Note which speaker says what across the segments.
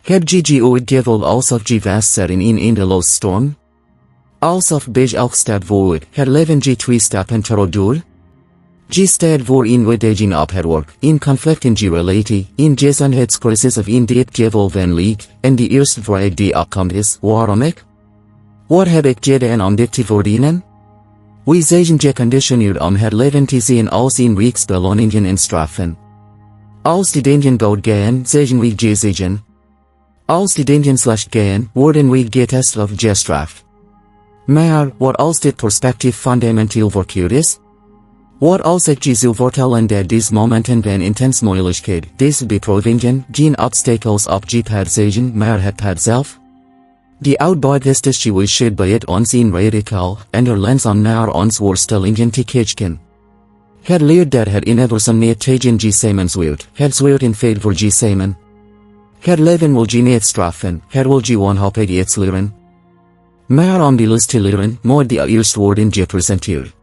Speaker 1: Heb je ooit gevoeld alsof je vast zat in een eindeloos storm? Alsof bij elk stap vooruit het leven je twee stappen terugdoor? Je staat voor een uitdaging op het werk, een conflict in je relatie, een gezondheidscrisis of een date gevoel van leed, en de eerste vraag die opkomt is, waarom ik? Wat heb ik gedaan om dit te verdienen? We zijn geconditioneerd om het leven te zien als een reeks beloningen en straffen. Als de dingen goed gaan, zijn we gezegend. Als de dingen slecht gaan, worden we getest of gestraft. Maar, wat als dit perspectief fundamenteel verkeerd is? Wat als ik je zou vertellen dat deze momenten van intens moeilijkheid, deze beproevingen, geen obstakels op je pad zijn, maar het pad zelf? Die oud-boeddhistische wijsheid biedt ons een radicaal, ander lens om naar ons worstelingen te kijken. Het leert dat het universum niet tegen je samenzweert, het zweert in feit voor je samen. Het leven wil je niet straffen, het wil je wanhopig iets leren. Maar om die les te leren, moet die eerst worden gepresenteerd.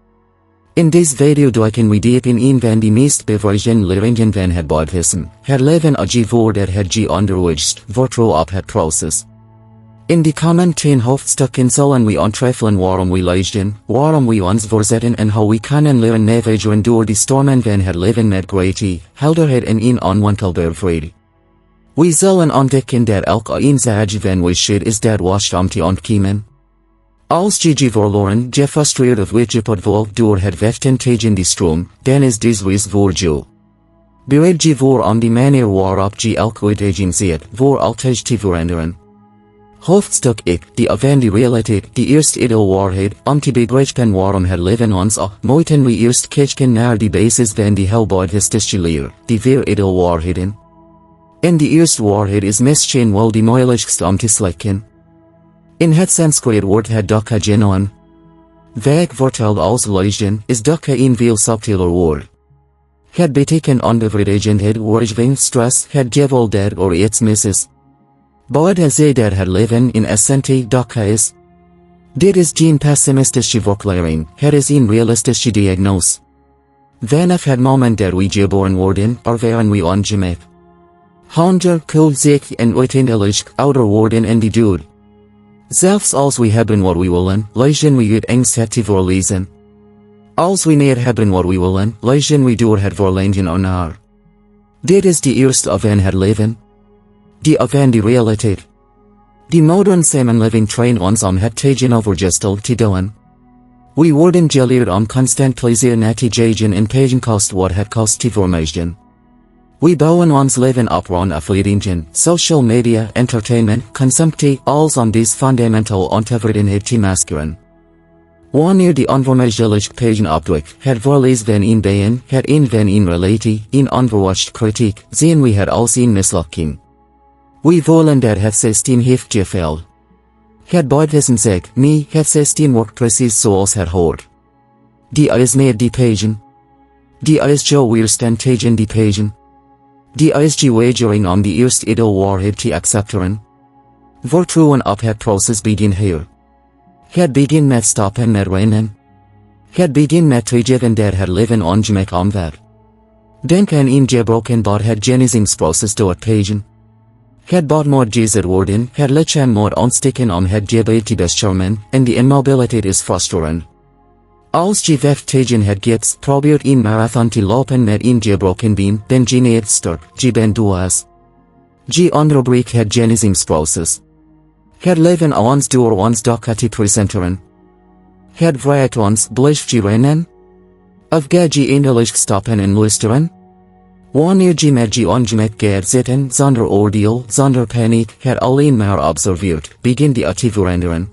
Speaker 1: In deze video duiken we diep in een van de meest bewezen leringen van het boeddhisme, het leven als je voordat het je onderwijst, vertrouw op het proces. In de komende 10 hoofdstukken zullen we ontreffelen waarom we lezen, waarom we ons verzetten en hoe we kunnen leren navigeren door de stormen van het leven met groei, helderheid en een onwankelbaar vrede. We zullen ontdekken dat elke eenzage van wijsheid is dat wascht om te ontkomen. Als je verloren, gefrustreerd of weggepoedvoeld door het vechten tegen de stroom, dan is deze reis voor je. Bereid je voor om de manier waarop je elke uitdaging ziet, voor altijd te veranderen. Hoofdstuk ik, die van de realiteit, de eerste edelwaarheid, om te begrijpen waarom het leven ons moeten we eerst kijken naar de basis van de hele boeddhistische leer, de 4 edelwaarheden. En de eerste waarheid is misschien wel de moeilijkste om te slikken. In het Sanskriet wordt het dukkha genoemd. Vaak vertaald als lezen, is dukkha een veel subtieler woord. Het betekent onbevredigdheid, worsteling, stress, het gevoel dat er iets mis is. Boeddha zei dat het leven in essentie dukkha is. Dit is geen pessimistische verklaring, het is een realistische diagnose. Vanaf het moment dat we geboren worden, ervaren we ongemak. Honger, ziek en uiteindelijk ouder worden en de dood. Zelfs als we hebben wat we willen, lezen we uit angst het te verliezen. Als we niet hebben wat we willen, lezen we door het verlangen ernaar. Dit is de eerste van het leven. Die van de realiteit. Die modern samenleving traint ons om het tegenovergestelde te doen. We worden geleerd om constant plezier na te jagen en pegen kost wat het kost te vermijden. We bouwen ons leven op rond afleidingen, social media, entertainment, consumptie, als om deze fundamental ontevredenheid te maskeren. Wanneer die onvermijdelijk pegen opduikt, het verlies van een been, het een van een relatie, een onverwacht kritiek, zien we het als een mislukking. We voelen dat het systeem heeft gefaald. Het boeddhisme zegt, nee, het systeem werkt precies zoals het hoort. Die is niet die pegen. Die is jo weerstand tegen die pegen. Die is je wagering om de eerste edelwaarheid te accepteren. Vertrouwen op het proces begint hier. Het begint met stoppen met rennen. Het begint met toegeven dat het leven ongemak omvat. Denk aan een gebroken bot het genezingsproces doorpagen. Het bot moet gezet worden, het lichaam moet ontsteken om het gebied te beschermen, en de immobiliteit is frustrerend. Als je vecht tegen het gips, probeert een marathon te lopen met een gebroken been, ben je niet sterk, je bent dwaas. Je onderbreekt het genezingsproces. Het leven ons door ons dukkha te presenteren. Het vraagt ons, blijf je rennen? Of ga je eindelijk stoppen en luisteren? Wanneer je met je ongemak gaat zitten, zonder oordeel, zonder paniek, het alleen maar observeert, begint die te veranderen.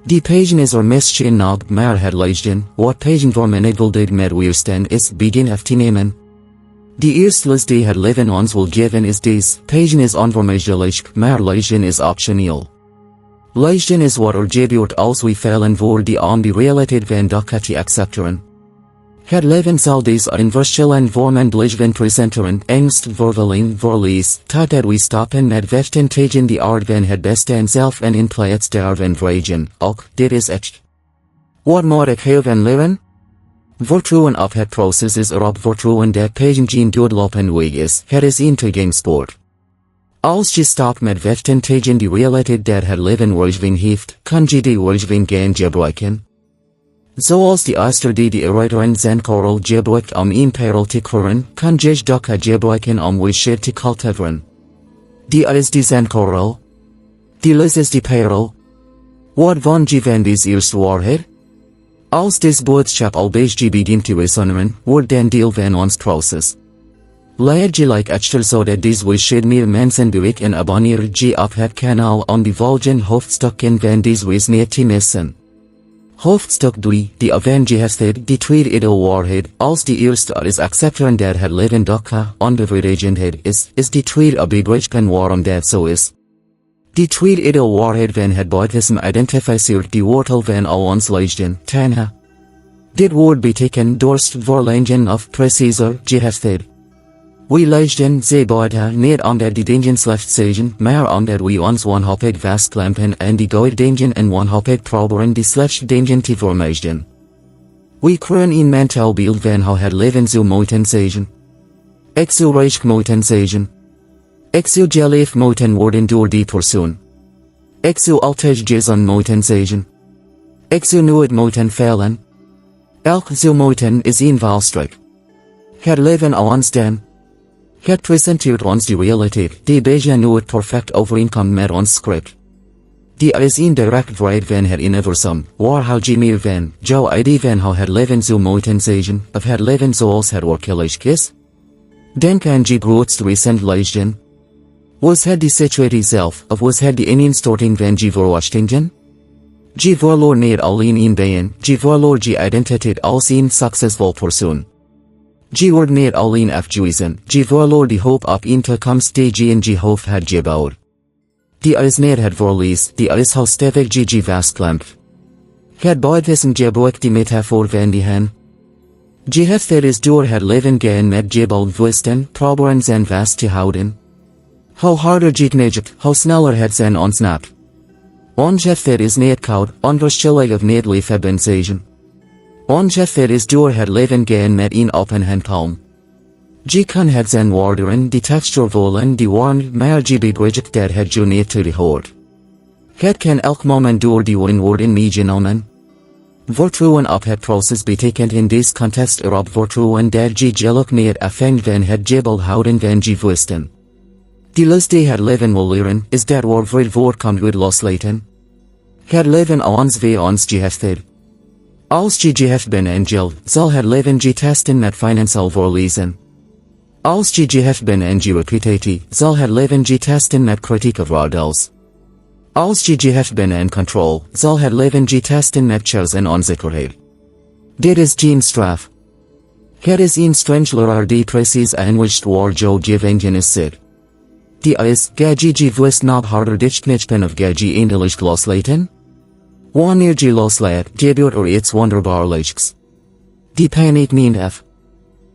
Speaker 1: Die pegen is misschien nog, maar het lezen, wat pegen vermenigvuldigd met weerstand is, begin af te nemen. De eerste les die het leven ons wil geven is deze, pegen is onvermijdelijk, maar lezen is optioneel. Lezen is wat gebeurt als we falen voor die om de realiteit van dukkha te accepteren. Het leven zal deze in verschillende vormen blijven presenteren, angst, verveling, verlies, totdat we stoppen met vechten tegen de aard van het bestaan zelf en in plaats daarvan vragen, ook, dit is echt. Wat moet ik hiervan leren? Vertrouwen op het proces is erop vertrouwen dat pegen geen doodlopende weg is, het is een toegangspoort. Als je stak met vechten tegen die realiteit dat het leven woordswin heeft, kan je die woordswin gaan gebruiken. Zoals die ooster die eruiteren zijn korrel gebruikt om een peril te keren, kan je dukke gebruiken om wijsheid te cultiveren. Die is die zijn korrel. Die les is die peril. Wat van je van des eerste waarheid? Als des boodschap al bij je begint te resoneren, wordt den deel van ons proces. Leid je like echter zodat des wijsheid meer mensen bereikt en abonneer je op het kanaal om die volgende hoofdstukken van des wijsheid te missen. Hoofdstuk 3, die afwezigheid, die tweede edelwaarheid, als die eerste is accepteren dat het leven dukke, onbevredigendheid is die tweede begrijpen waarom dat zo is. Die tweede edelwaarheid van het boeddhisme identificeert die wortel van al ons lijden, tanha. Dit woord betekent dorst, verlangen of preciser, gehechtheid. We lijden ze boeddha niet omdat die dingen slecht zijn, maar omdat we ons wanhopig vastklampen en die goede dingen en wanhopig proberen die slecht dingen te vermijden. We krijgen een mentaal beeld van hoe het leven zou moeten zijn. Ik zou rijk moeten zijn. Ik zou geleefd moeten worden door die persoon. Ik zou altijd gezond moeten zijn. Ik zou nooit moeten falen. Elk zou moeten is een valstrik. Het leven al ons dan. Het presenteert ons die realiteit, die bijna nooit perfect overeenkomt met ons script. Die is een direct vrede van het universum, waar hou je meer van, jouw idee van hoe het leven zou moeten zijn, of het leven zoals het werkelijk is? Denk aan je grootste recent lijden. Was het die situatie zelf, of was het die ineenstorting van je verwachtingen? Je verloor niet alleen een been, je verloor je identiteit als een succesvol persoon. Je wordt niet alleen afgewezen, je verloor die hoop op een toekomst die je in je hoofd had gebouwd. Die is niet het verlies, die is hoe stevig je vastklampt. Het boeddhisme gebruikt die metafoor van die hen. Gehechtheid is door het leven gaan met bewustzijn, proberen zijn vast te houden. Hoe harder je knijpt, hoe sneller het zijn ontsnapt. Ongehechtheid is niet koud, onverschillig of niet liefhebben zijn. Ongehechtheid is door het leven gaan met een open handpalm. Je kan het zijn waarderen, die textuur voelen, die warmte, maar je begrijpt dat het je niet toehoort. Het kan elk moment door die worden meegenomen. Vertrouwen op het proces betekent in deze context erop vertrouwen dat je geluk niet afhangt van het gebel houden van je vuisten. Die les die het leven wil leren, is dat vrede voortkomt uit loslaten. Het leven ons via ons gehechtheid. Als je gehecht bent en geld, zal het leven je testen met financieel verliezen. Als je gehecht bent en je reputatie, zal het leven je testen met kritiek of oordels. Als je gehecht bent en controle, zal het leven je testen met chess en onzekerheid. Dit is geen straf. Het is een strange leraar die precies aanwijst waar je gevangen is zit. Die is, ga je wist nog harder dichtknijpen of ga je eindelijk loslaten? Wanneer je loslaat, gebeurt iets wonderbaarlijks. Die paniek niet af.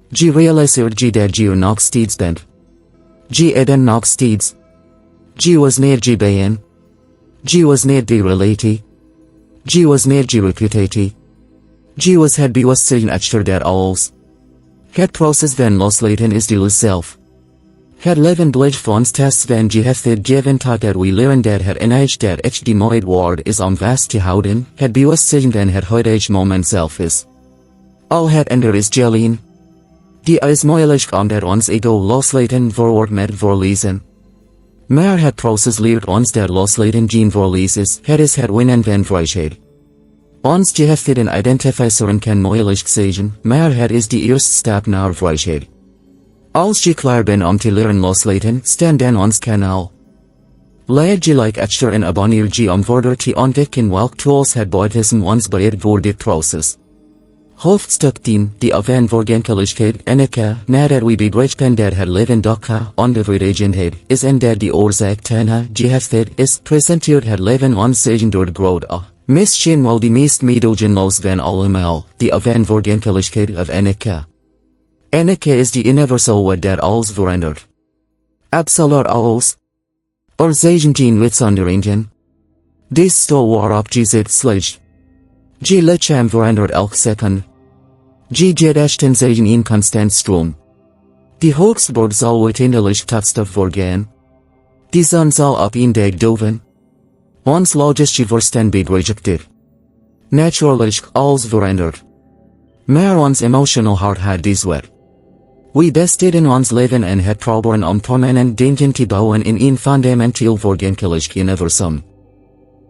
Speaker 1: Je realiseert je dat je nog steeds bent. Je eden nog steeds. Je was niet je been. Je was niet de relatie. Je was niet je reputatie. Je was het bewustzijn achter dat alles. Het proces van loslaten is de zelf. Het leven blijft ons tests van gehechtheid geven totdat we leren dat het enige dat echt die moeite waard is om vast te houden, het bewustzijn van het huidige moment zelf is. Al het ander is geleen. Die is moeilijk omdat ons ego loslaten verwoord met verliezen. Maar het proces leert ons dat loslaten geen verlies is, het is het winnen van vrijheid. Ons gehechtheid en identificeren kan moeilijk zijn, maar het is de eerste stap naar vrijheid. Als je klaar bent om te leren loslaten, staan dan ons kanaal. Laat je like echter en abonneer je om verder te ontdekken welk tools het boeddhisme ons biedt voor dit proces. Hoofdstuk 10, die afwezigheid innerlijke, nadat we begrijpen dat het leven dukke, onbevredigendheid is en dat die oorzaak tanha, gehechtheid is, presenteert het leven ons zijn door de grote. Misschien wel die meest meedogenloos van allemaal, die afwezigheid of innerlijke. Innerlijke is die universal wat dat alles verandert. Absoluut alles. Zijn geen uitzonderingen. Deze stel waarop je zit slecht. Je lichaam verandert elk second. Je gedachten zijn een constant stroom. Die hoogstberg zal uiteindelijk tot stof vergaan. Die zon zal op een dag doven. Ons logische verstand rejected. Natuurlijk alles veranderd. Maar ons emotional hart had deze wet. We besteden ons leven en het proberen om permanent denken te bouwen in een fundamenteel vergankelijk universum.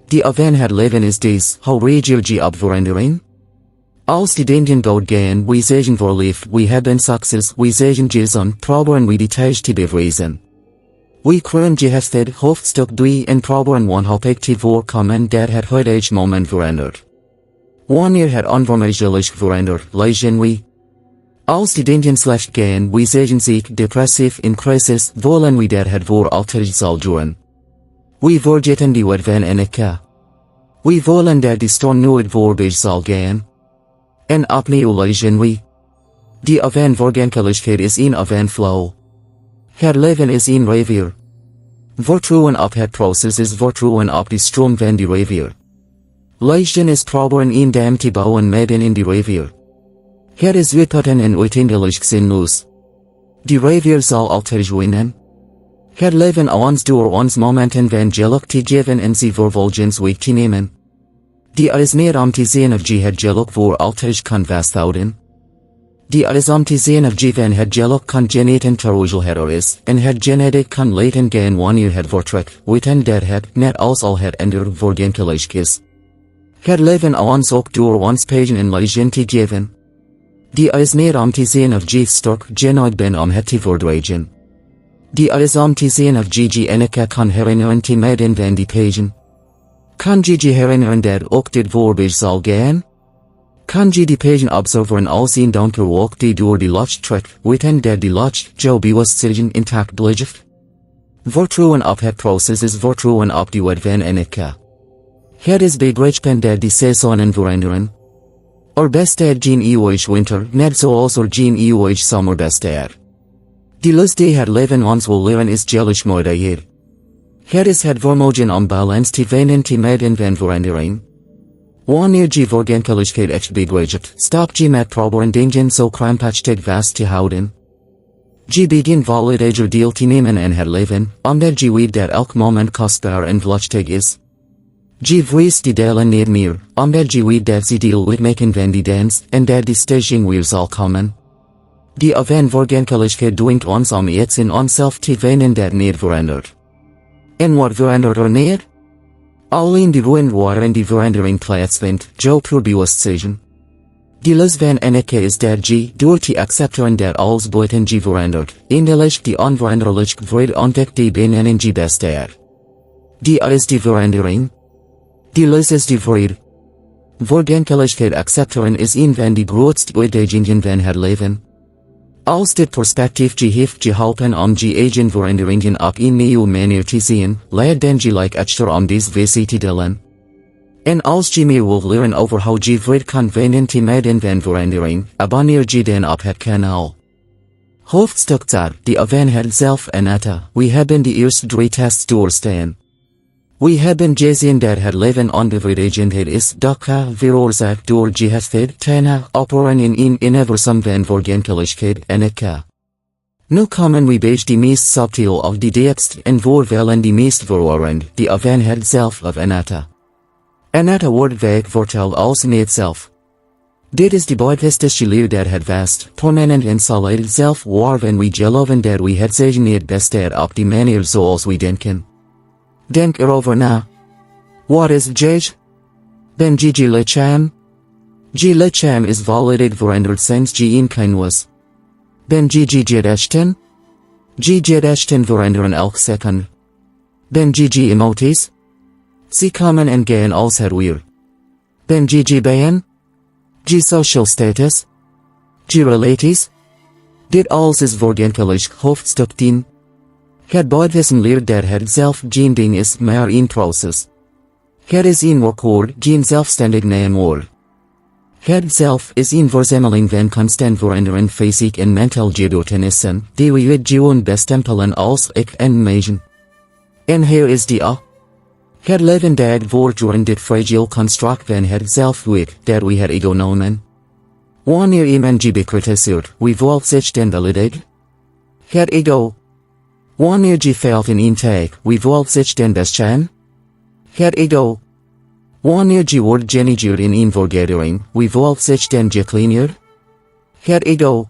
Speaker 1: Die van het leven is deze, hoe reageer je op verandering? Als die denken goed gaan, we zeggen verliefd, we hebben succes, we zeggen gezond, proberen we die tijd te bewijzen. We krijgen gehested hoofdstuk 3 en proberen wanhopig te voorkomen dat het huidige moment verandert. Wanneer het onvermijdelijk verandert, lezen we. Als die denken slecht gaan, we zeggen ziek, depressief in crisis, willen we dat het voor altijd zal duren. We vergeten die wet van innerlijke. We willen dat die storm nooit voorbij zal gaan. En opnieuw lezen we. Die van vergankelijkheid is een van flow. Het leven is een rivier. Vertrouwen op het proces is vertrouwen op die stroom van die rivier. Lezen is proberen een dam te bouwen midden in die rivier. Het is uitputten en uiteindelijk zinloos. Die rivier zal altijd winnen. Het leven ons door ons momenten van geluk te geven en ze vervolgens weg te nemen. Die is niet om te zien of je het geluk voor altijd kan vasthouden. Die is om te zien of je van het geluk kan genieten terwijl het is, en het genieten kan laten gaan wanneer het vertrekt, weten dat het, net als al het ander vergankelijk is. Het leven ons ook door ons pijn en lijden te geven. Die is niet om te zien of je sterk genoeg bent om het te verdragen. Die is om te zien of je innerlijke kan herinneren te midden van die pijn. Kan je herinneren dat ook dit voorbij zal gaan? Kan je die pijn observeren als een donker wolk die door die lucht trekt, weten dat die lucht jouw bewustzijn intact blijft? Vertrouwen op het proces is vertrouwen op die wet van innerlijke. Het is begrepen dat die seizoenen veranderen. Bestaat geen eeuwig winter, net zoals geen eeuwig zomer bestaat. Die lust die het leven ons wil leren is gelijkmoedigheid. Het is het vermogen om balans te vinden te midden van verandering. Wanneer je vergankelijkheid echt begrijpt, stop je met proberen dingen zo krampachtig vast te houden. Je begint vollediger deel te nemen in het leven, omdat je weet dat elk moment kostbaar en vluchtig is. Je vreest die delen niet meer, omdat je weet dat ze deel uitmaken van die dans, en dat die stijging weer zal komen. Die van vergankelijkheid dwingt ons om iets in onszelf te vinden dat niet verandert. En wat verandert niet? Alleen die ruin waarin die verandering plaatsvindt, jouw bewustzijn. Die les van innerlijke is dat je, door te accepteren dat alles buiten je verandert, eindelijk die onveranderlijke vrede ontdekt die binnenin je bestaat. Die is die verandering. Die les is die vrede. Vergankelijkheid accepteren is een van die grootste uitdagingen van het leven. Als dit perspectief je heeft geholpen om je eigen veranderingen op een nieuwe manier te zien, leiden je like echter om deze visie te delen. En als je meer wil leren over hoe je vrede kan vinden te midden van verandering, abonneer je dan op het kanaal. Hoofdstuk 4, die van het zelf en etta, we hebben de eerste 3 tests doorstaan. We hebben gezien dat het leven onbevredigend is, veroorzaakt door geestheid, tena, operen in een universum van vergankelijkheid innerlijke. Nu komen we bij die meest subtiel of die diepst en voorvellen die meest verwarrend, die van het zelf of anatta. Anatta wordt vaak verteld als niet zelf. Dit is de boeddhistische leer dat het vast, permanent en solide zelf waarvan we geloven dat we het zeggen niet bestaat op die manier zoals we denken. Denk erover na. Wat is geest? Ben je lichaam? Je lichaam is volledig veranderd sinds je een kind was. Ben je gedachten? Je gedachten veranderen elk second. Ben je emoties? Ze komen en gaan als het weer. Ben je bijen? Je social status? Je relaties? Dit alles is vergankelijk, hoofdstuk 10. Het boeddhisme leert dat het zelf geen ding is, maar een proces. Het is een werkwoord, geen zelfstandig naamwoord. Het zelf is een verzameling van constant veranderen fysiek en mentaal gebeurtenissen, die we gewoon bestempelen als ik en mezen. En hier is die a. Het leven dat voortdurend dit fragile construct van het zelf weet, dat we het ego noemen. Wanneer iemand je bekritiseert, wie voelt zich dan beledigd? Het ego. Wanneer je faalt in intake, wie voelt zich den besten? Het ego. Wanneer je wordt genegeerd in een vergadering, wie voelt zich den gekleineerd? Het ego.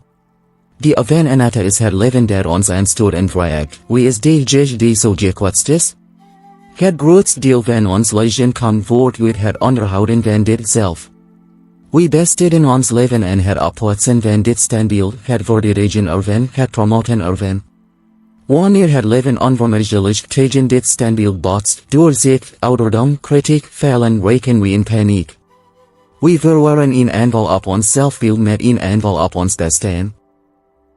Speaker 1: Die overwinnen is het leven dat ons aanstuurt en vraagt, wie is de gij die zo gekwetst is? Het grootste deel van ons leven kan wordt uit het onderhouden van dit zelf. We besteden ons leven en het oplossen van dit standbeeld, het verdedigen ervan, het promoten ervan. Wanneer het leven onvermijdelijk tegen dit standbeeld botst, door ziekte, ouderdom, kritiek, falen raken we in paniek. We verwarren een aanval op ons zelfbeeld met een aanval op ons bestaan.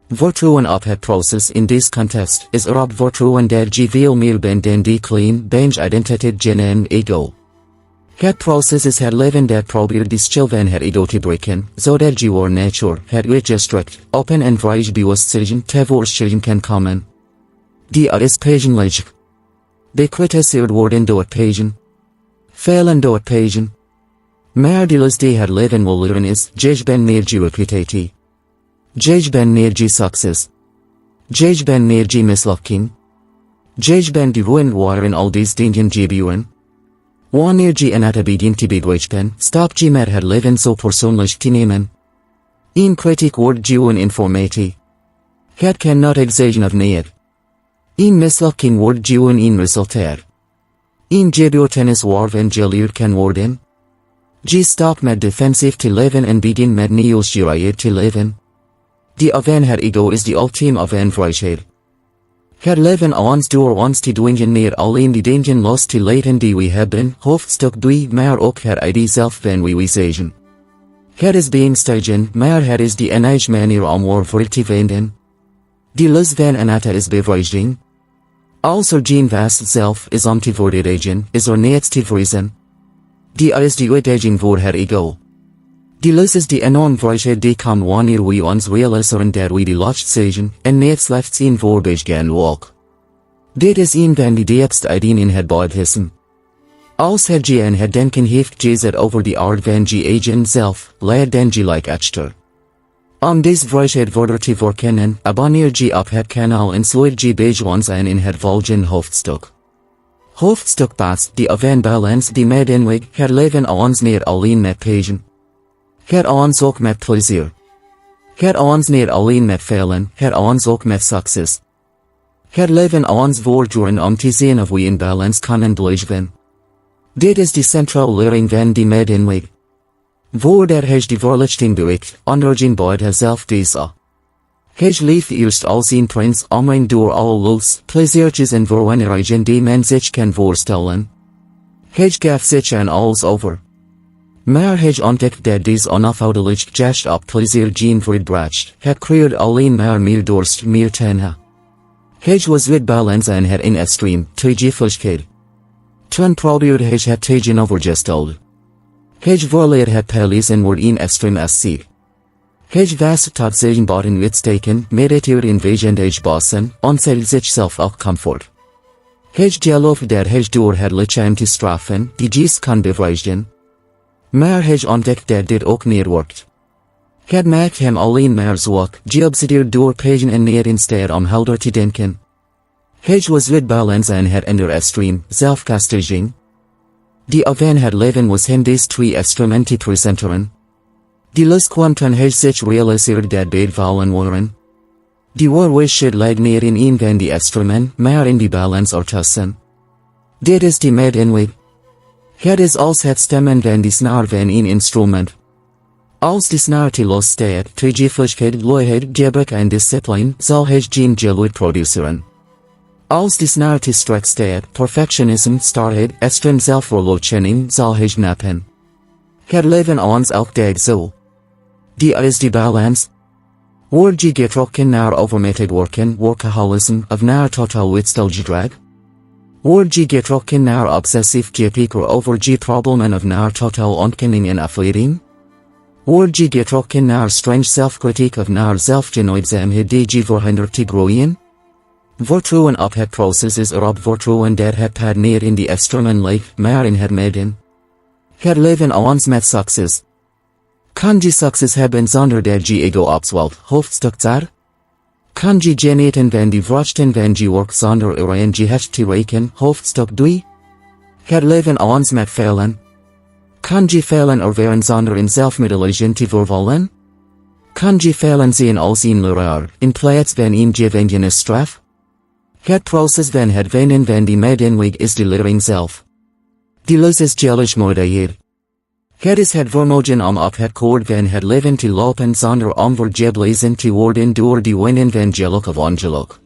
Speaker 1: Vertrouwen op het proces in deze context is erop vertrouwen dat je veel meer bent dan die klein bange identiteit gen ego. Het proces is het leven dat probeert de stil van het ego te breken, zodat je or nature, het uitgestrekt, open en vrij bewustzijn tevoorschijn kan komen. Die is pijnlijk. Bekritiseerd worden door pijn. Falen door pijn. Maar de les die het leven wil leren is, jij ben meer je reputatie. Jij ben meer je succes. Jij ben meer je mislukking. Jij ben de ruin waarin al deze dingen gebeuren. Wanneer je in het begin te begrijpen, stop je met het leven zo persoonlijk te nemen. Een kritiek wordt je een informatie. Het kan not exagen of niet. Een mislukking wordt je een resultaat. Een gebeurtenis waarvan je leerd kan worden. Je stop met defensief te leven en begin met nieuwsgierigheid te leven. Die van het ego is de ultieme van vrijheid. Het leven ons door ons te dwingen niet alleen de dingen los te laten die we hebben, hoofdstuk 3, maar ook het idee zelf van we zeggen. Het is beëngstigend, maar het is de enige manier om er te vinden. De les van anatta is bevrijding. Als er geen vast zelf is om te verdedigen, is er niets te vriezen. Die is de uitdaging voor het ego. Die les is de enorme vrijheid die komt wanneer we ons realiseren dat we de lost zeggen, en niet slechts een voorbij gaan walk. Dit is een van de diepste ideeën in het boeddhisme. Als het je en het denken heeft gezet over de aard van je eigen zelf, laat dan je like echter. Om deze vrijheid verder te verkennen, abonneer je op het kanaal en sluit je bij ons aan in het volgende hoofdstuk. Hoofdstuk pas, de van balans die met inweg, het leven ons niet alleen met pijn. Het ons ook met plezier. Het ons niet alleen met falen, het ons ook met succes. Het leven ons voortduren om te zien of we in balans kunnen blijven. Dit is de centrale lering van de met inweg. Voordat hij de verlichting bereikt, onderging Boeddha zelf deze. Hij leeft eerst als een prins omringd door alle lust, pleziertjes en verwennerijen die men zich kan voorstellen. Hij gaf zich aan alles over. Maar hij ontdekt dat deze onafhoudelijk jacht op plezier geen vrede bracht, het creëert alleen maar meer dorst, meer tenha. Hij was wit balans en het in extreem, tegenwoordigheid. Toen probeerde hij het tegenovergestelde. Hij verleed het paleis en wordt een extreem asceet. Hij was tot zijn bodem uitsteken, mediteerde in wezendig bossen, ontzet zichzelf ook comfort. Hij geloofde dat hij door het lichaam te straffen, de geest kan bevrijden. Maar hij ontdekt dat dit ook niet werkt. Het maakt hem alleen maar zwak, geobsedeerd door pijn en niet in staat om helder te denken. Hij was wit balans en het in de extreem, zelfkastiging. Die van het leven was hem deze twee extremen te presenteren. Die les kwam toen hij zich realiseerde dat beide vallen waren. Die wijsheid lag niet in een van die extremen, maar in die balans ertussen. Dit is de met inweg. Het is als het stemmen van de snaar van een instrument. Als de snaar te los staat, tegenwoordigheid, luiheid, gebrek en discipline, zal hij geen geluid produceren. Als de snaar te strak staat, perfectionisme, starheid, extreme zelfverloochening, zal hij nappen. Het leven ons elk dag zo. Die is de balans. Word je getrokken naar overmatig werken, workaholism, of naar totaal uitstelgedrag? Word je getrokken naar obsessief gepieker over je problemen of naar totaal ontkenning en afleiding? Word je getrokken naar streng zelfkritiek of naar zelfgenoegzaamheid die je verhindert te groeien? Vertrouwen op het proces is erop vertrouwen dat het pad niet in de extremen ligt, maar in het midden. Het leven ons met succes. Kan je succes hebben zonder dat je ego opzwelt, hoofdstuk 4? Kan je genieten van die vruchten van je werk zonder erin je het te rekenen, hoofdstuk 3. Het leven ons met falen. Kan je falen ervaren zonder in zelfmedelijden te vervallen? Kan je falen zien als een leraar, in plaats van een gevendene straf? Het proces van het winnen van die medinweg is de lering zelf. Die lus is moeilijkheden. Het is het vermogen om op het koord van het leven te lopen zonder onvergeblezen te worden door die winnen van geluk of ongeluk.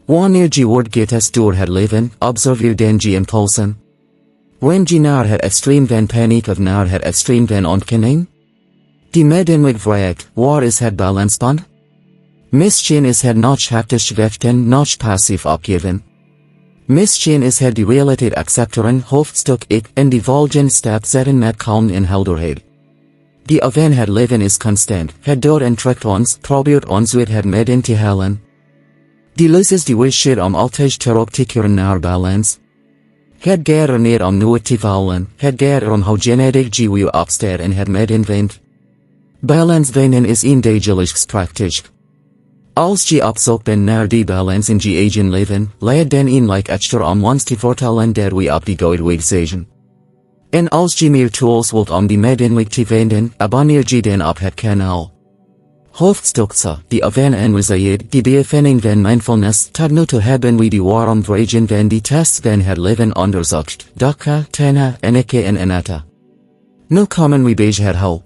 Speaker 1: Wanneer je wordt getest door het leven, observeer dan je impulsen. Ren je naar het extreem van paniek of naar het extreem van ontkenning? Die medinweg vraagt, waar is het balanspunt? Misschien is het nog hectisch vechten, nog passief opgeven. Misschien is het de realiteit accepteren, hoofdstuk 1, en die volgende stap zetten met kalm en helderheid. Die van het leven is constant, het dood en trekt ons, probeert ons uit het midden te halen. Die lus is de wijsheid om altijd terug te keren naar balans. Het gaat er niet om nooit te vallen, het gaat er om hoe genetic je weer opstaat en het midden vindt. Balans vinden is een dagelijks praktisch. Als je op zoek bent naar die balans in je eigen leven, laat dan een like achter om ons te vertellen dat we op die goede zijn. En als je meer tools wilt om die medinweg te vinden, abonneer je dan op het kanaal. Hoofdstuk 2, die van aanwezigheid, die beoefening van mindfulness, tot nu toe hebben we die waarom vragen van die tests van het leven onderzocht, Dakka, Tena, Enike en Anatta. Nu komen we bij het hoe.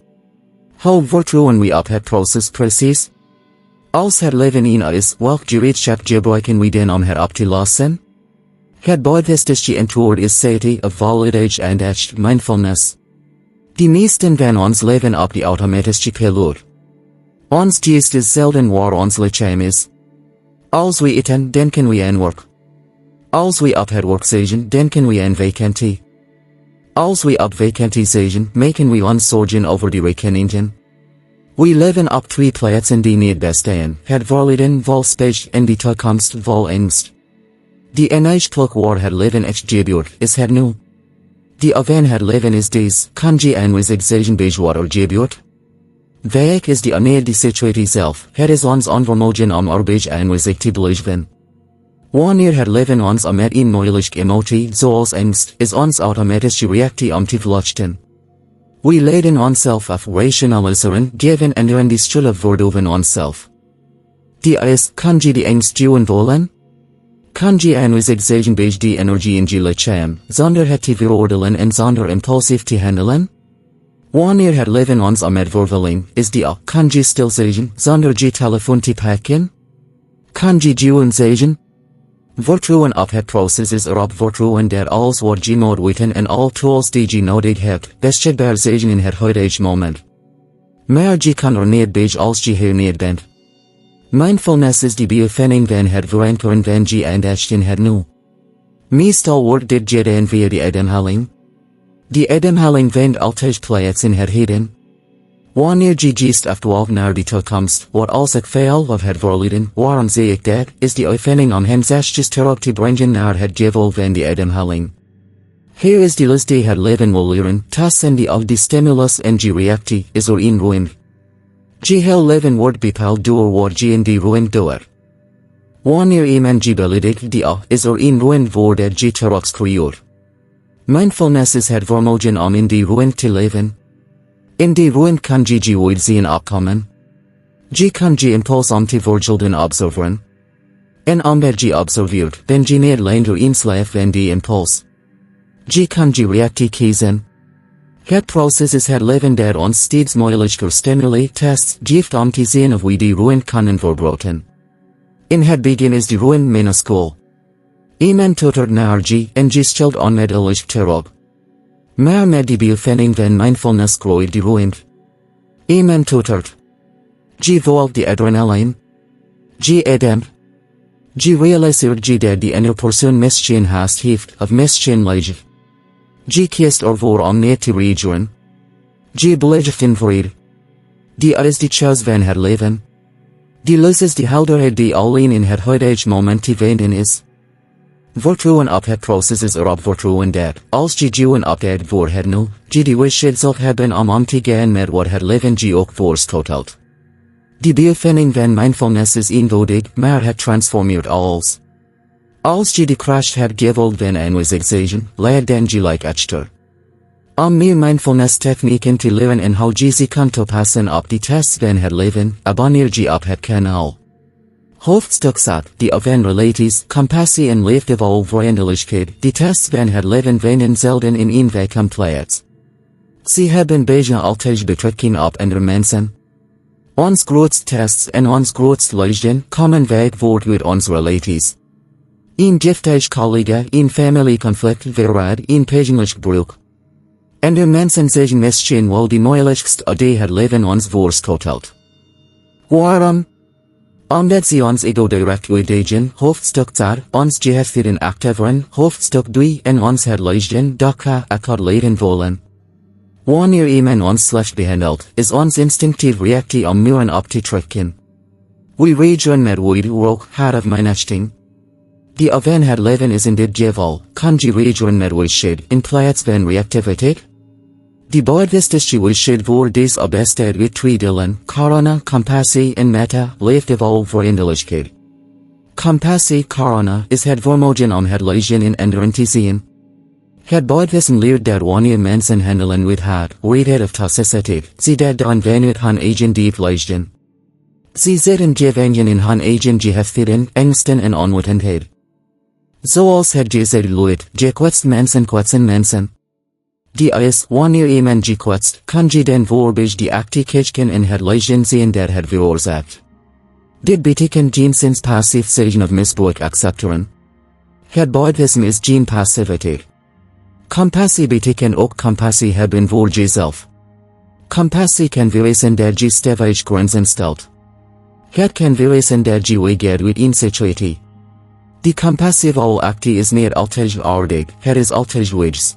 Speaker 1: Hoe vertrouwen we op het proces precies? Als het leven een is, welk gereedschap gebruiken we dan om het op te lossen? Het boeddhistische antwoord is sati of validage en echt mindfulness. Die meesten van ons leven op die automatische piloot. Ons geest is zelden waar ons lichaam is. Als we eten, denken we aan werk. Als we op het werk zijn, denken we aan vakantie. Als we op vakantie zijn, maken we ons zorgen over die rekeningen. We leven op twee plaatsen die niet bestaan, het verleden vol spijt en die toekomst vol angst. Die enige plek waar het leven echt gebeurt, is het nu. Die van het leven is deze, kan je aanwezig zijn bij wat er gebeurt? Vaak is die aanheid die situatie zelf, het is ons onvermogen om erbij aanwezig te blijven. Wanneer het leven ons met een moeilijke emotie, zoals angst, is ons automatische reactie om te vluchten. We leiden onszelf af rationaliseren, geven anderen die schuld verdoven onszelf. Die is, kan je die angst duwen willen? Kan je aanwezig zijn bij die energie in je lichaam, zonder het te veroordelen en zonder impulsief te handelen? Wanneer het leven ons met vervulling, is die kan je stil zijn, zonder je telefoon te pakken? Kan je duwen zijn? Vertrouwen op het proces is erop vertrouwen dat alles wat je moet weten en al tools die je nodig hebt, beschikbaar zijn in het huidige moment. Maar je kan niet bij als je hier niet bent. Mindfulness is die beoefening van het verankeren van je aandacht in het nu. Meestal wordt dit gedaan via de ademhaling. Die ademhaling vindt altijd plaats in het heden. Wanneer je geest afdwaalt naar de toekomst, wat als ik faal of het verleden, waarom zeg ik dat, is die oefening om hem zachtjes terug te brengen naar het gevoel van de ademhaling. Hier is die les die het leven wil leren, tussen die of die stimulus en je reactie, is er een ruim. Je heel leven wordt bepaald door wat je in die ruim doet. Wanneer iemand je beledigt die is er een ruim voordat je terug creëert. Mindfulness is het vermogen om in die ruim te leven. In die ruim kan je ooit zien opkomen. Je kan je impuls om te vergelden observeren. En omdat je observeert, ben je niet langer een slaaf van die impuls. Je kan je reactie kiezen. Het proces is het leven dat ons steeds moeilijker stimuli tests geeft om te zien of we die ruim kunnen verbroken. In het begin is die ruim minuscule. Iemand toetert naar je en je stelt onmiddellijk terug. Maar met die beoefening van mindfulness groeit die ruim. Iemand toetert. Je voelt die adrenaline. Je ademt. Je realiseert je dat die ene persoon misschien haast heeft of misschien lijdt. Je kiest ervoor om niet te reageren. Je belegt in vrede. Die is de choice van het leven. Die lus is de helderheid die alleen in het huidige moment te vinden is. Vertrouwen op het proces is erop vertrouwen dat, als je duwen op dat voor het nu, je die wijsheid zult hebben om te gaan met wat het leven je ook voorstelt. Die beoefening van mindfulness is eenvoudig, maar het transformeert alles. Als je de kracht hebt gevolgd van aanwezig zijn, laat dan je like echter. Om meer mindfulness technieken te leren en hoe je ze kan toepassen op de tests van het leven, abonneer je op het kanaal. Hoofdstuk 7, die relaties, compassie en liefdevol vriendelijkheid, de tests van het leven vinden zelden in een week plaats. Ze hebben bijna altijd betrekking op andere mensen. Ons grootste tests en ons grootste leiden komen vaak voort uit onze relaties. Een giftig collega, een familieconflict, verraad, een pijnlijk breuk. Andere mensen zeggen misschien wel de moeilijkste die het leven ons voorschotelt. Waarom? Omdat ze ons ego direct uitdagen, hoofdstuk 8, ons gehechten activeren, hoofdstuk 3 en ons het leiden, dat akkoord leiden willen. Wanneer iemand ons slecht behandelt, is ons instinctieve reactie om muren op te trekken. We reageren met woede, rook, haat of minachting. Die van het leven is in dit geval, kan je reageren met wijsheid in plaats van reactiviteit? Die boeddhistische wijsheid voor deze bestaat uit twee delen, karuna, compassie en metta, liefdevol vriendelijkheid. Compassie, karuna, is het vermogen om het lijden in anderen te zien. Het boeddhisme leert dat wanneer mensen handelen uit haat, wreedheid of toxiciteit, ze dat dan vanuit hun eigen diep lijden. Ze zitten gevangen in hun eigen gehechten, angsten en onwetendheid. Zoals het gezegd luidt, je kwetst mensen. Die is, wanneer iemand je kwetst, kan je den voorbij die actie kijken en het lijden zien dat het veroorzaakt. Dit betekent geen passief zijn of misbruik accepteren. Het boeddhisme is geen passiviteit. Compassie betekent ook compassie hebben voor jezelf. Compassie kan wezen dat je stevig grenzen stelt. Het kan wezen dat je weigert uit een situatie. Die compassieve actie is niet altijd aardig, het is altijd wijs.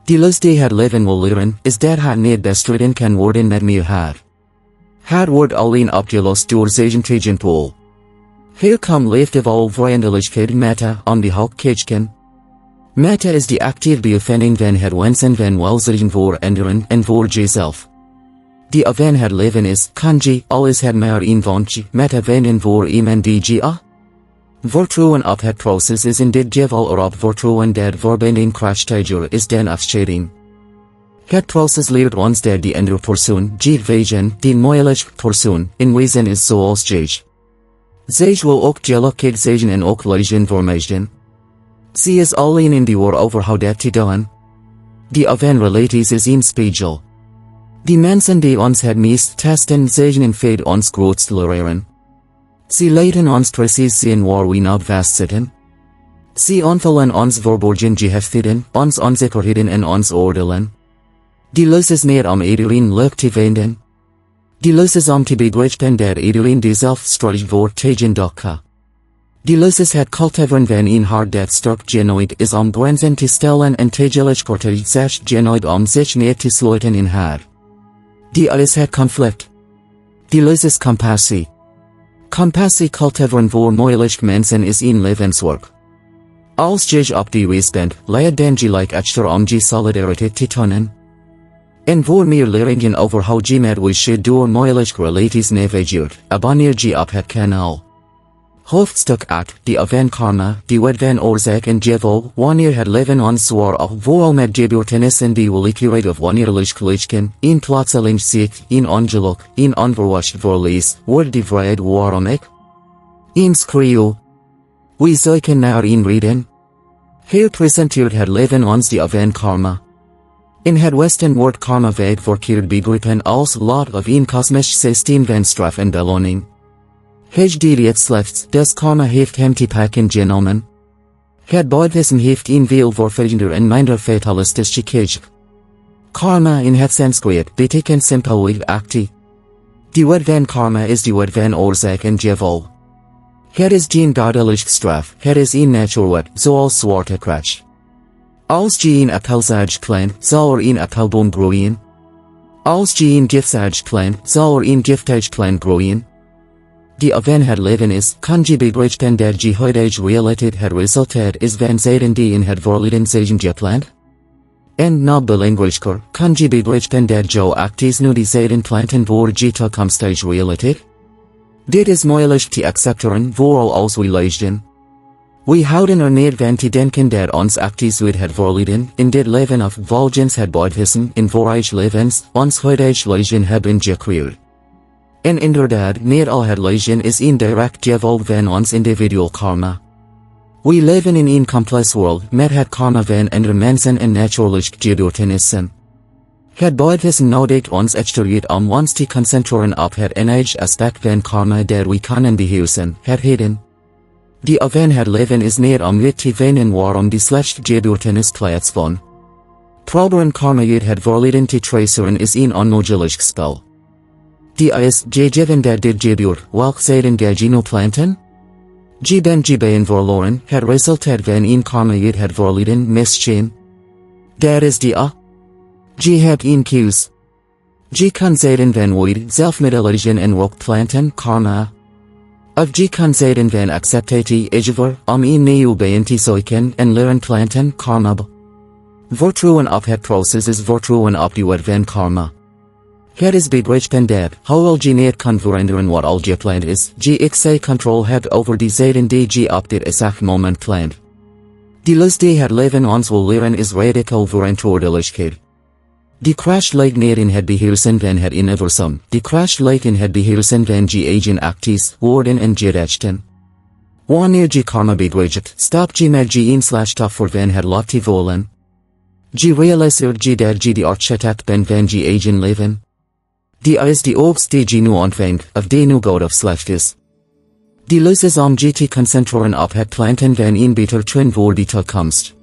Speaker 1: Die les die het leven wil leren, is dat het niet bestreden kan worden met meer haat. Het wordt alleen opgelost door zijn tegenpool. Hier komt liefdevol vriendelijkheid metta om de hoek kijken. Metta is de actieve beoefening van het wensen van welzijn voor anderen en voor jezelf. Die van het leven is, kan je, al is het maar een wondje, metta vinden voor iemand die je vertrouwen op het proces is in dit geval erop vertrouwen dat verbinding krachtiger is dan afscheiding. Het proces leert ons dat die andere persoon, je wezen, die moeilijk persoon, in wezen is zoals je. Zij wil ook gelukkig zijn en ook lijden vermijden. Ze is alleen in de war over hoe dat te doen. Die van relaties is een spiegel. Die mensen die ons het meest testen zijn in feite ons grootste leren. Ze leiden ons precies zien waar we nou vastzitten. Ze onthullen ons verborgen gehechten, ons onzekerheden en ons oordelen. Die les is niet om iedereen leuk te vinden. Die les is om te begrijpen dat iedereen dezelfde strijd wordt tegen elkaar. Die les is het cultiveren van een hart dat sterk genoeg is om grenzen te stellen en tegelijkertijd zacht genoeg om zich niet te sluiten in haar. Die is het conflict. Die les is compassie. Compassie cultiveren voor moeilijk mensen is een levenswerk. Als je op die reis bent, laat dan je like echter om je solidariteit te tonen. En voor meer leringen over hoe je met wijsheid door moeilijke relaties navigeert, abonneer je op het kanaal. Hoofdstuk 8, die van karma, die wet van oorzaak en gevolg, wanneer het leven ons zwaar of vooral met gebeurtenissen die moeilijkheid of wanneerlijk gelijken, een plotseling ziekte, een ongeluk, een onverwacht verlies, wordt de vrede waarom ik? Een schreeuw. We zoeken naar een reden. Hier presenteert het leven ons die van karma. In het Westen wordt karma vaak verkeerd begrepen als lot of een kosmisch systeem van straf en beloning. Het deed het slechts, des karma heeft hem te pakken genomen. Het boeddhisme heeft een veel verfrissender en minder fatalistische kijk. Karma in het Sanskriet betekent simpelweg actie. De wet van karma is de wet van oorzaak en gevolg. Het is geen goddelijke straf, het is een natuurwet, zoals zwaartekracht. Als je een appel zaagt plant, zal een appelboom groeien. Als je een gif zaagt plant, zal een giftig plant groeien. Die van het leven is, kan je begrijpen dat je huidige realiteit het resultaat is van zaden die in het verleden zijn geplant? En nog belangrijker, kan je begrijpen dat je acties nu die zaden planten voor je toekomstige realiteit? Dit is moeilijk te accepteren vooral als we lezen. We houden niet van te denken dat ons acties uit het verleden in dit leven of volgens het boeddhisme in vorige levens ons huidige leven hebben gecreëerd. En inderdaad, niet al het leven is een direct gevolg van ons individual karma. We leven in een complex wereld met het karma van andere mensen en natuurlijk gebeurtenissen. Het boeddhisme nodigt ons uiteraard om ons te concentreren op het enige aspect van karma dat we kunnen beheersen, het heden. Die van het leven is niet om het te wenen waarom de slechte gebeurtenis plaatsvond. Proberen karma uit het verleden te traceren is een onmogelijk spel. Die is gegeven dat dit gebeurt, welk zijden geno planten? Ben verloren, het resultaat van een karma uit het verleden misschien. Dat is die a. Hebt een keus. Kan zijden van ooit zelfmiddeligen en werk planten karma. Of kan zijden van acceptatie igever om een nieuw bij te zoeken en leren planten karma. Vertrouwen op het proces is vertrouwen op de wet van karma. Het is bedreigd dat, hoewel niet kan veranderen wat al gepland is, ik zij controle hebt over die zijden die op dit exact moment plant. Die les die het leven ons wil leren is radical verantwoordelijkheid. Die kracht ligt niet in het beheersen van het universum, die kracht ligt in het beheersen van eigen acties, woorden en gedachten. Wanneer karma bedreigt, stop met een/voor van het lot te voelen. Realiseert dat de architect ben van eigen leven. Die is de oogst die nu ontvangt, of die nu goed of slecht is. Die lus is om te concentreren op het planten van een beter trend voor de toekomst.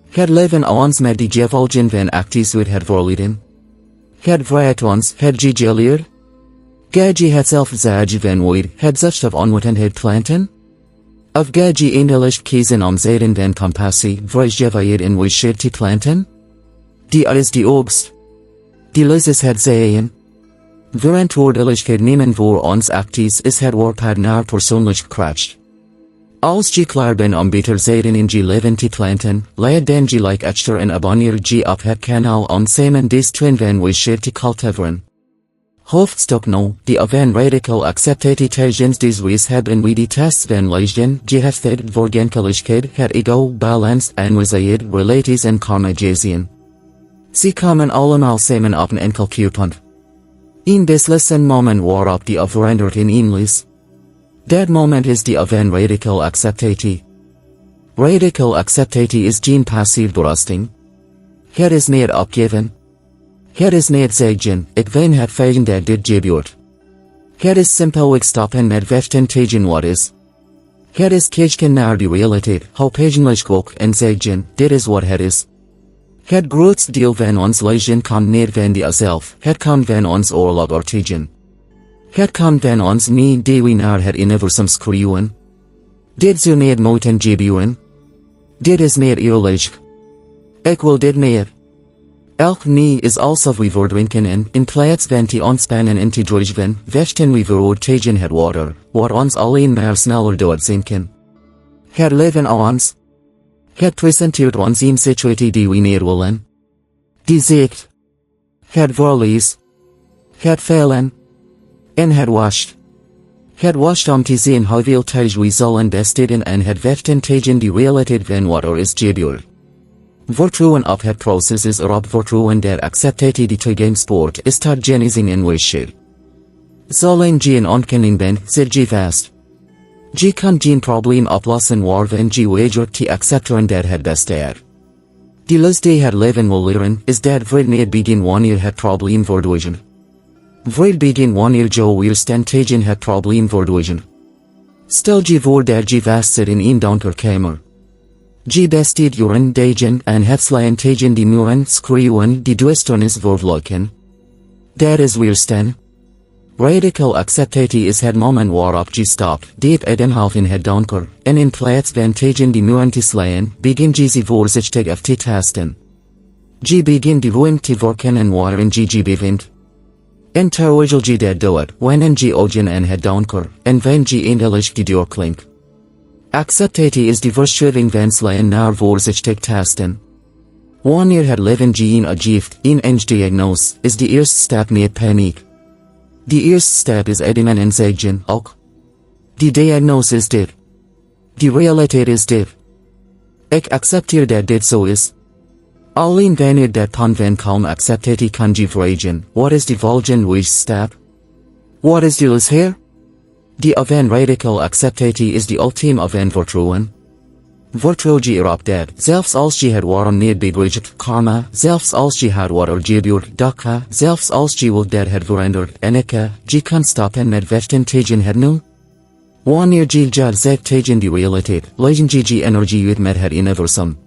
Speaker 1: Het leven ons met de gevolgen van acties uit het verleden. Het vraagt ons, het geleerd? Ge het zelf zeggen van ooit, het zucht of onwetendheid planten? Of ge eindelijk kiezen om zijden van compassie, vrijheid en wijsheid te planten? Die is de oogst. Die lus is het zeggen. Verantwoordelijkheid nemen voor ons acties is het werkpad naar persoonlijke kracht. Als je klaar ben om beter zijden in je leven te planten, laat dan je like echter en abonneer je op het kanaal om samen deze trend van wijsheid te cultiveren. Hoofdstuk 0, die van radical acceptatie tijdens deze reis hebben we de tests van lezen, gehechtheid, vergenkelijkheid, het ego, balans, aanwezigheid, relaties en karma gezien. Ze komen allemaal samen op een enkel keerpunt. Een beslissen moment waarop die verandert in een les. Dat moment is die van radical acceptatie. Radical acceptatie is geen passief berusting. Het is niet opgeven. Het is niet zeggen, ik ben het fijn dat dit gebeurt. Het is simpelweg stoppen met vechten tegen wat is. Het is kijken naar de realiteit, hopegenlijk ook en zeggen, dit is wat het is. Het grootste deel van ons leven kan niet van de zelf, het kan van ons oorlog ortegen. Het kan van ons niet die we naar het universum schreeuwen. Dit zou niet moeten gebeuren. Dit is niet eerlijk. Ik wil dit niet. Elk nie is alsof we verdrinken en, in plaats van te ontspannen en te drijven, vechten we vooruit tegen het water, wat ons alleen maar sneller doet zinken. Het leven ons. Het presenteert ons een situatie die we niet willen. Die ziekte. Het verlies. Het falen. En het wascht. Het wascht om te zien hoeveel tijd we zullen besteden en het vechten tegen de realiteit van wat is gebeurd. Vertrouwen op het proces is erop vertrouwen dat acceptatie de toegangspoort is tot genezing en wijsheid. Zolang je een ontkenning bent, zit je vast. Je kan geen probleem oplossen waarvan je weigert te accepteren dat het bestaat. De les die het leven wil leren is dat vrede niet begint wanneer het probleem verdwijnt. Vrede begint wanneer je weerstand tegen het probleem verdwijnt. Stel je voor dat je vastzit in een donker kamer. Je besteedt uren dagen en het slaan tegen de muren schreeuwen die duisternis vervloeken. Dat is weerstand. Radical acceptatie is het moment waarop je stopt, diep ademhaalt in het donker, en in plaats van tegen de muren te slaan, begin je ze voorzichtig af te tasten. Je begint de ruimte te verkennen waarin je bevindt. En terwijl je dat doet, wanneer je ogen en het donker, en van je eindelijk de deur klinkt. Acceptatie is de verschuiving van slaan naar voorzichtig tasten. Wanneer het leven je een geeft, een diagnose, is de eerste stap niet paniek. De eerste stap is ademen en zeggen, ook, De diagnosis dit. De realiteit is dit. Ik accepteer dat dit zo is. Alleen wanneer dat pan van kalm acceptatie kan vragen, wat is de volgende stap? Wat is de les hier? Die van radical acceptatie is de ultieme van vertrouwen. Vertrouw je erop dat, zelfs als je het waarom niet bedreigt, karma, zelfs als je het wat gebeurt, dukkha, zelfs als je wilt dat het verandert, enike, je kan stoppen met vechten tegen het nu? Wanneer je zegt tegen de realiteit, leggen je energie uit met het universum.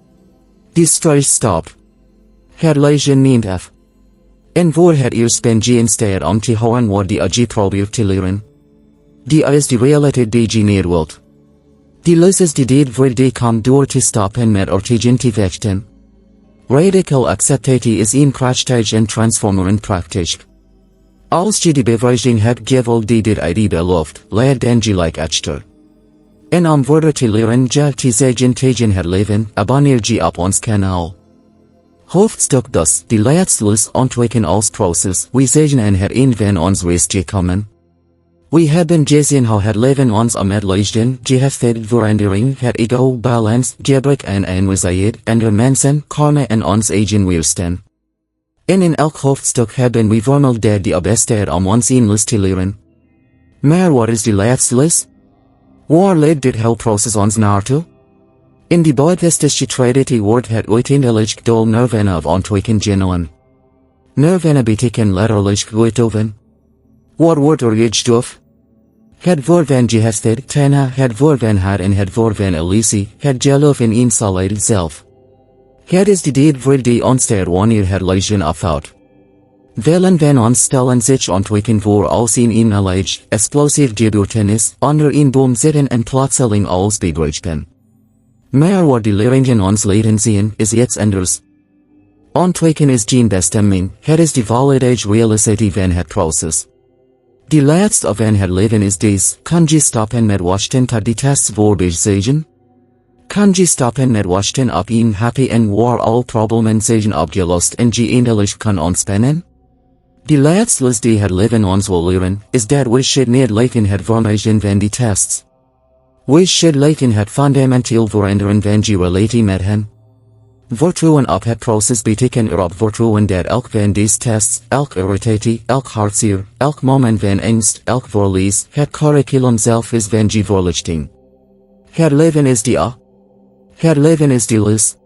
Speaker 1: Die strijd stopt. Het lezen neemt af. En voor het eerst ben je in staat om te horen wat die je probeert te leren. Die is de realiteit die je niet wilt. Die les is de deed vrede komt door te stoppen met tegen te vechten. Radical acceptatie is een krachtig en transformerend praktijk. Als je de bevrijding hebt gewild die dit ID belooft, laat dan je like echter. En om verder te leren je te zeggen tegen het leven, abonneer je op ons kanaal. Hoofdstuk dus, de laatste les ontwikken als proces, we zeggen en het een van ons reis gekomen. We hebben gezien hoe het leven ons omedleiden, heeft verandering, het ego, balans, gebrek en aanwezigheid, andere mensen, karma en ons eigen weerstand. En in elk hoofdstuk hebben we vermeld dat die bestaat om ons een les te leren. Maar wat is de laatste les? Waar leidt dit hele proces ons naartoe? In de boeddhistische traditie wordt het uiteindelijk doel nirvana of ontwikken genomen. Nirvana betekent letterlijk uitdoven. Wat wordt gedoofd? Het voor van gehested, tena, het voor van had en het voor van elisi, het geloof in eenzaamheid zelf. Het is de deed vrede ontstaat wanneer het lezen afhoudt. Velen van ons stellen zich ontwikken voor als een innerlijk, explosief gebeurtenis, onder een boom zitten en plotseling alles bedreigden. Maar wat de leringen ons laten zien, is iets anders. Ontwikken is geen bestemming, het is de volledige realisatie van het proces. De laatste van het leven is deze, kan je stoppen met wachten tot de tests voorbij zijn? Kan je stoppen met wachten op een happy en waar al problemen zijn opgelost en je eindelijk kan ontspannen? De laatste les die het leven ons wil leren, is dat we should niet laten het vermijden van de tests. We should laten het fundamenteel veranderen van je relatie met hen. Vertrouwen op het proces betekent erop vertrouwen dat elk van deze tests, elk irritatie, elk hartzeer, elk moment van angst, elk verlies, het curriculum zelf is van je verlichting. Het leven is de a. Het leven is de les.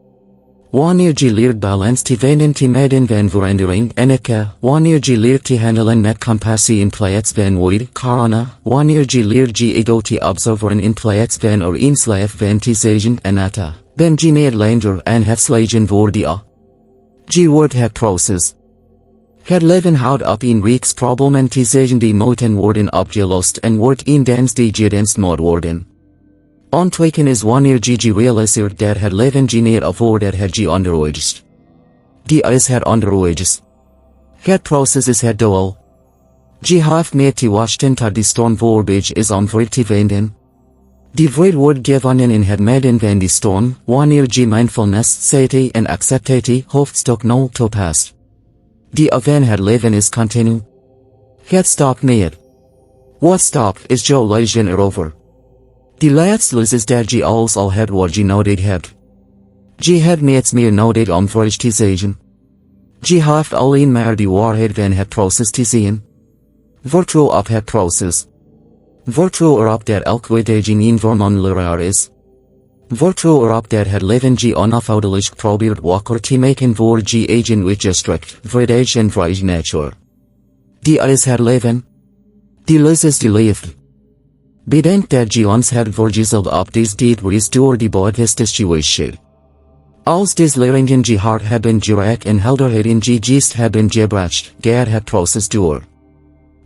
Speaker 1: Wanneer je leert balans te vinden te midden van verandering enike, wanneer je leert te handelen met compassie in plaats van woede, karana, wanneer je leert je ego te observeren in plaats van een slaaf van te zeggen anatta, ben je niet langer aan het slagen voor de a. Je wordt het proces. Het leven houdt op een reeks problemen te zeggen die moeten worden opgelost en wordt een dans die gedanst moet worden. Ontwikken is wanneer je realiseert dat het leven je niet voordat het je onderwijst. Die is het onderwijs. Het proces is het doel. Je hoeft niet te wachten tot de storm voorbij is om vrede te vinden. Die vrede wordt gewonnen in het midden van de storm, wanneer je mindfulness, sati en acceptatie hoofdstuk 0 toepast. Die van het leven is continu. Het stopt niet. Wat stopt is je lezen erover. De laatste les is dat je alles al hebt wat je nodig hebt. Je hebt niets meer nodig om vrede te zeggen. Je hoeft alleen maar de waarheid van het proces te zien. Vertrouw op het proces. Vertrouw erop dat elke uitdaging een vermonleraar is. Vertrouw erop dat het leven je onafhoudelijk probeert wakker te maken voor je eigen uitgestrekt, vredig en vrij natuur. Die is het leven. Die les is de liefde. Bedenk dat je ons het vergezeld op deze tijd reis door de boeddhistische wijsheid. Als deze leringen je hart hebben geraakt en helderheid in je geest hebben gebracht, gaat het proces door.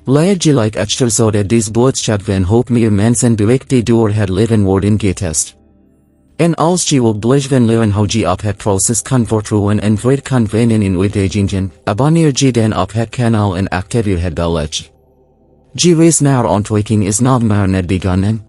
Speaker 1: Laat je like echter zodat deze boodschap van hoop meer mensen bereikt door het leven worden getest. En als je wilt blijven leren hoe je op het proces kan vertrouwen en vrede kan vinden in uitdagingen, abonneer je dan op het kanaal en activeer het belletje. Je reis naar ontwikkeling is nog maar net begonnen.